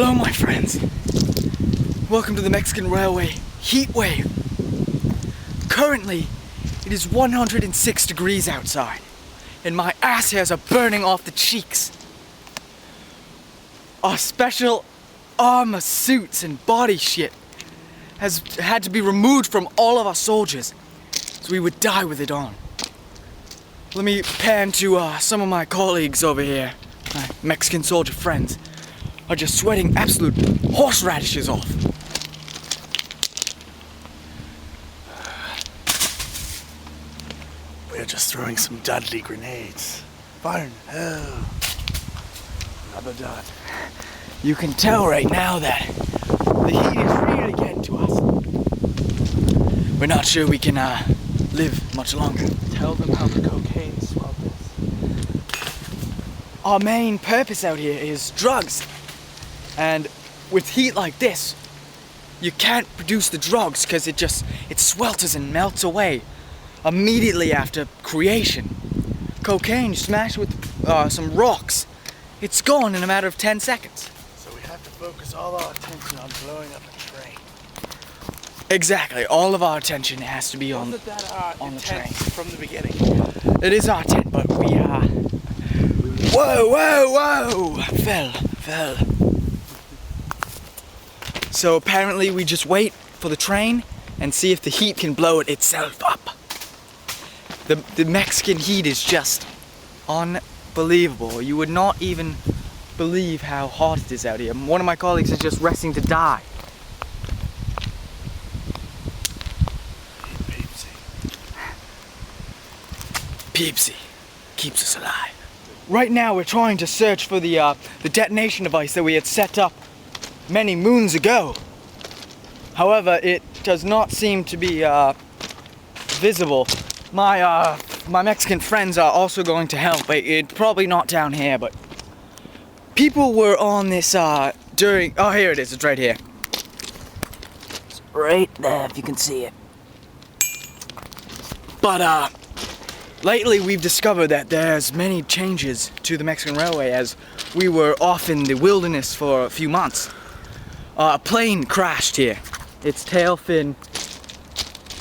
Hello, my friends. Welcome to the Mexican Railway heat wave. Currently, it is 106 degrees outside, and my ass hairs are burning off the cheeks. Our special armor suits and body shit has had to be removed from all of our soldiers, so we would die with it on. Let me pan to some of my colleagues over here. My Mexican soldier friends are just sweating absolute horseradishes off. We're just throwing some deadly grenades. Fire in hell. Another dud. You can tell right now that the heat is really getting to us. We're not sure we can live much longer. Tell them how the cocaine swelled this. Our main purpose out here is drugs. And with heat like this, you can't produce the drugs because it swelters and melts away immediately after creation. Cocaine, you smash with some rocks, it's gone in a matter of 10 seconds. So we have to focus all our attention on blowing up a train. Exactly, all of our attention has to be on the train. From the beginning. It is our tent, but we Whoa! Fell. So apparently we just wait for the train and see if the heat can blow it itself up. The Mexican heat is just unbelievable. You would not even believe how hot it is out here. One of my colleagues is just resting to die. Peepsy keeps us alive. Right now we're trying to search for the detonation device that we had set up many moons ago. However, it does not seem to be visible. My Mexican friends are also going to help. It's probably not down here, but people were on this during. Oh, here it is. It's right here. It's right there, if you can see it. But lately we've discovered that there's many changes to the Mexican Railway, as we were off in the wilderness for a few months. A plane crashed here. Its tail fin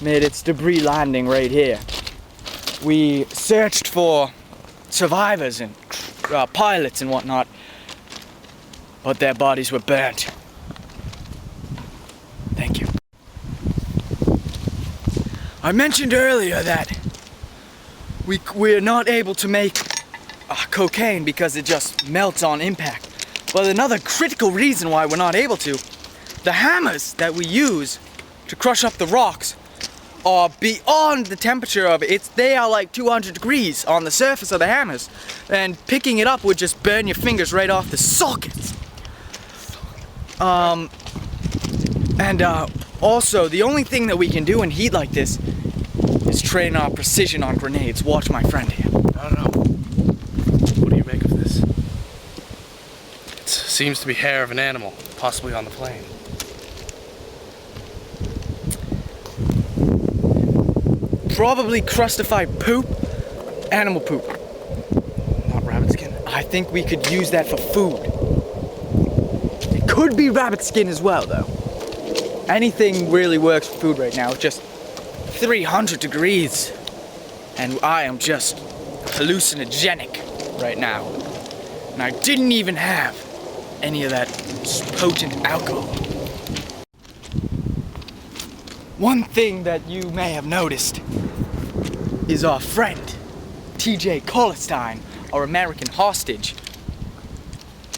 made its debris landing right here. We searched for survivors and pilots and whatnot, but their bodies were burnt. Thank you. I mentioned earlier that we're not able to make cocaine because it just melts on impact. But another critical reason why we're not able to, the hammers that we use to crush up the rocks are beyond the temperature of it. They are like 200 degrees on the surface of the hammers, and picking it up would just burn your fingers right off the sockets. Also, the only thing that we can do in heat like this is train our precision on grenades. Watch my friend here. I don't know. What do you make of this? It seems to be hair of an animal, possibly on the plane. Probably crustified poop, animal poop. Not rabbit skin? I think we could use that for food. It could be rabbit skin as well, though. Anything really works for food right now. It's just 300 degrees, and I am just hallucinogenic right now. And I didn't even have any of that potent alcohol. One thing that you may have noticed is our friend, TJ Colestein, our American hostage,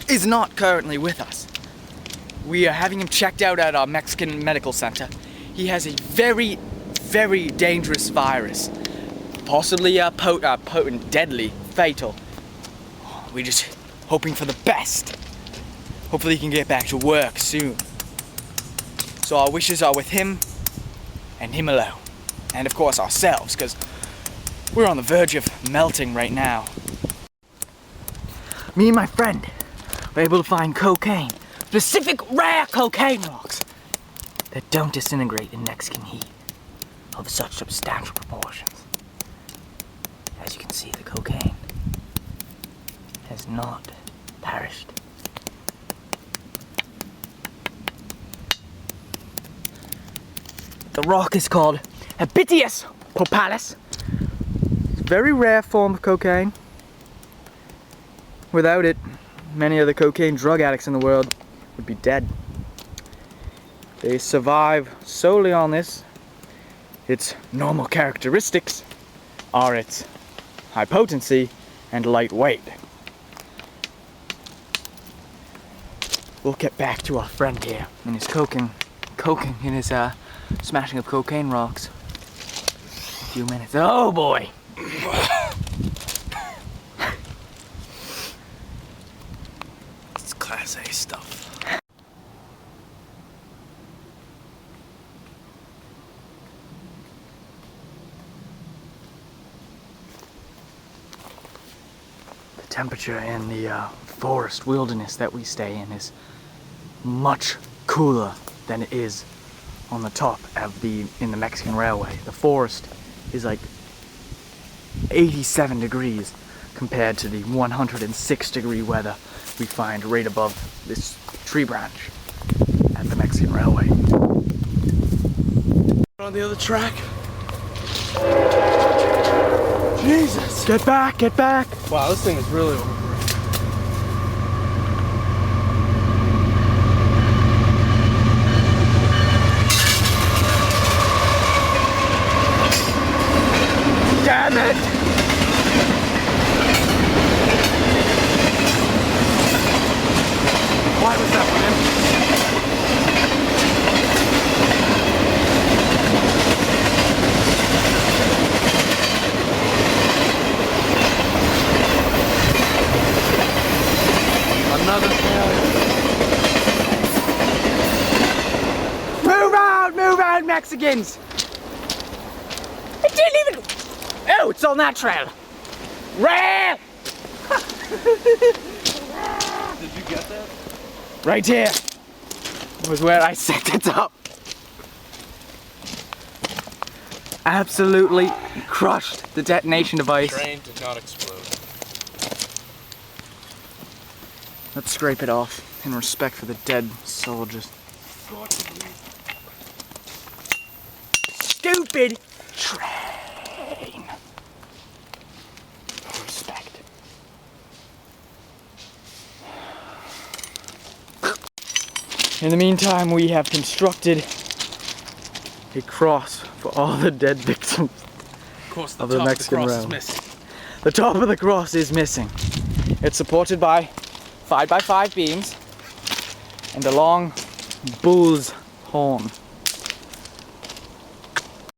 is not currently with us. We are having him checked out at our Mexican medical center. He has a very dangerous virus, possibly potent, deadly, fatal. We're just hoping for the best. Hopefully he can get back to work soon. So our wishes are with him and him alone, and of course ourselves, because we're on the verge of melting right now. Me and my friend were able to find cocaine, specific rare cocaine rocks that don't disintegrate in Mexican heat of such substantial proportions. As you can see, the cocaine has not perished. The rock is called Habitus Propalis. It's a very rare form of cocaine. Without it, many of the cocaine drug addicts in the world would be dead. They survive solely on this. Its normal characteristics are its high potency and light weight. We'll get back to our friend here and his coking in his smashing of cocaine rocks. A few minutes. Oh boy! It's Class A stuff. The temperature in the forest wilderness that we stay in is much cooler than it is on the top of in the Mexican railway. The forest is like 87 degrees compared to the 106 degree weather we find right above this tree branch at the Mexican railway. On the other track. Jesus! Get back, get back! Wow, this thing is really over. Damn it! Why was that one in? Another failure. Move out, Mexicans! It didn't even. Oh, it's on that trail. Rail! Did you get that? Right here was where I set it up. Absolutely crushed the detonation device. Train did not explode. Let's scrape it off in respect for the dead soldiers. Stupid train. No respect. In the meantime, we have constructed a cross for all the dead victims Of course, the of the top Mexican of the cross rail. is missing. The top of the cross is missing. It's supported by 5x5 beams and a long bull's horn.